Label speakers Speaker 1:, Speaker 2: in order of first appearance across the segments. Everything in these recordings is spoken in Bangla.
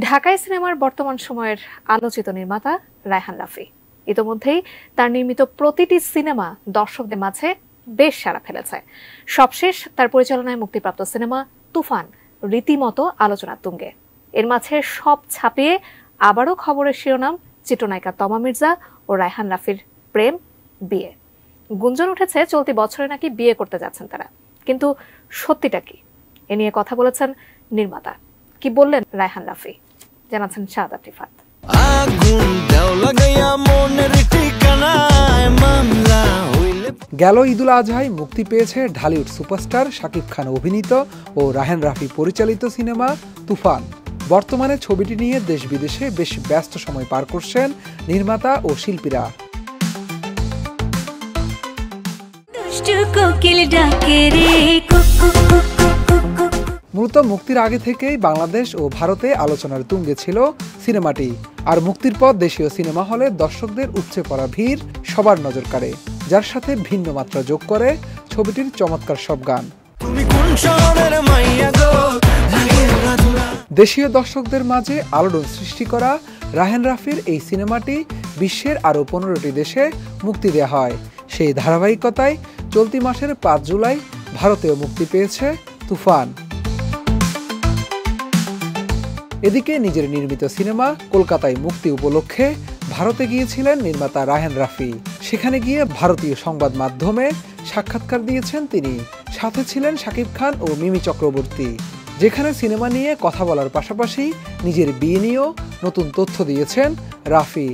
Speaker 1: ঢাকায় সিনেমার বর্তমান সময়ের আলোচিত নির্মাতা রায়হান রাফি ইতোমধ্যেই তার নির্মিত প্রতিটি সিনেমা দর্শকদের মাঝে বেশ সাড়া ফেলেছে। সবশেষ তার পরিচালনায় মুক্তিপ্রাপ্ত সিনেমা তুফান রীতিমতো আলোচনার তুঙ্গে। এর মাঝে সব ছাপিয়ে আবারও খবরের শিরোনাম চিত্রনায়িকা তমা মির্জা ও রায়হান রাফির প্রেম বিয়ে। গুঞ্জন উঠেছে চলতি বছরে নাকি বিয়ে করতে যাচ্ছেন তারা, কিন্তু সত্যিটা কি? এ নিয়ে কথা বলেছেন নির্মাতা। কি বললেন রায়হান রাফি, জানাচ্ছেন শাহাদাত রিফাত।
Speaker 2: গেল ঈদুল আজহায় মুক্তি পেয়েছে ঢালিউড সুপারস্টার শাকিব খান অভিনীত ও রায়হান রাফি পরিচালিত সিনেমা তুফান। বর্তমানে ছবিটি নিয়ে দেশ বিদেশে বেশ ব্যস্ত সময় পার করছেন নির্মাতা ও শিল্পীরা। মূলত মুক্তির আগে থেকেই বাংলাদেশ ও ভারতে আলোচনার তুঙ্গে ছিল সিনেমাটি। আর মুক্তির পর দেশীয় সিনেমা হলে দর্শকদের উপচে পড়া ভিড় সবার নজর কাড়ে, যার সাথে ভিন্ন মাত্রা যোগ করে ছবিটির চমৎকার সব গান। দেশীয় দর্শকদের মাঝে আলোড়ন সৃষ্টি করা রায়হান রাফির এই সিনেমাটি বিশ্বের আরও 15টি দেশে মুক্তি দেওয়া হয়। সেই ধারাবাহিকতায় চলতি মাসের 5 জুলাই ভারতেও মুক্তি পেয়েছে তুফান। এদিকে নিজের নির্মিত সিনেমা কলকাতায় মুক্তি উপলক্ষে ভারতে গিয়েছিলেন নির্মাতা রায়হান রাফি। সেখানে গিয়ে ভারতীয় সংবাদ মাধ্যমে সাক্ষাৎকার দিয়েছেন তিনি। সাথে ছিলেন শাকিব খান ও মিমি চক্রবর্তী, যেখানে সিনেমা নিয়ে কথা বলার পাশাপাশি নিজের বিয়ে নিয়েও নতুন তথ্য দিয়েছেন রাফি।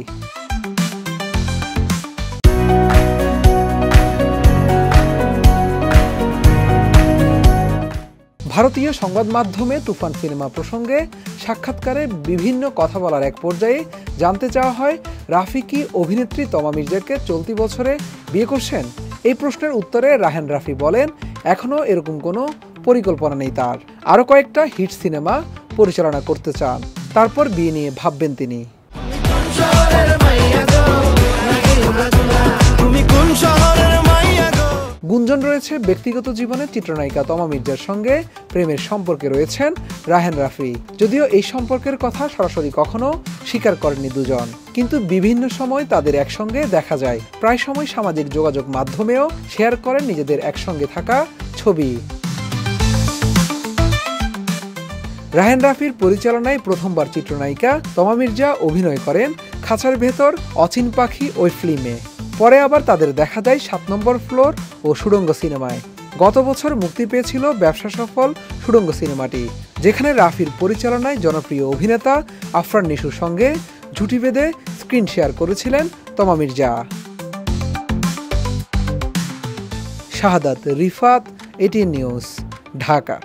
Speaker 2: ভারতীয় সংবাদ মাধ্যমে তুফান সিনেমা প্রসঙ্গে সাক্ষাৎকারে বিভিন্ন কথা বলার এক পর্যায়ে জানতে চাওয়া হয়, রাফি কি অভিনেত্রী তমা মির্জাকে চলতি বছরে বিয়ে করছেন? এই প্রশ্নের উত্তরে রায়হান রাফি বলেন, এখনও এরকম কোনো পরিকল্পনা নেই তার। আরও কয়েকটা হিট সিনেমা পরিচালনা করতে চান, তারপর বিয়ে নিয়ে ভাববেন তিনি। গুঞ্জন রয়েছে ব্যক্তিগত জীবনে চিত্রনায়িকা তমা মির্জার সঙ্গে প্রেমের সম্পর্কে রয়েছেন রায়হান রাফি। যদিও এই সম্পর্কের কথা সরাসরি কখনো স্বীকার করেননি দুজন, কিন্তু বিভিন্ন সময় তাদের একসঙ্গে দেখা যায়। প্রায় সময় সামাজিক যোগাযোগ মাধ্যমেও শেয়ার করেন নিজেদের একসঙ্গে থাকা ছবি। রায়হান রাফির পরিচালনায় প্রথমবার চিত্রনায়িকা তমা মির্জা অভিনয় করেন খাঁচার ভেতর, অচিন পাখি ওই ফিল্মে। পরে আবার তাদের দেখা যায় 7 নম্বর ফ্লোর ও সুড়ঙ্গ সিনেমায়। গত বছর মুক্তি পেয়েছিল ব্যবসা সফল সুড়ঙ্গ সিনেমাটি, যেখানে রাফির পরিচালনায় জনপ্রিয় অভিনেতা আফরান নিশুর সঙ্গে জুটি বেঁধে স্ক্রিন শেয়ার করেছিলেন তমা মির্জা। শাহাদাত রিফাত, এটিএন নিউজ, ঢাকা।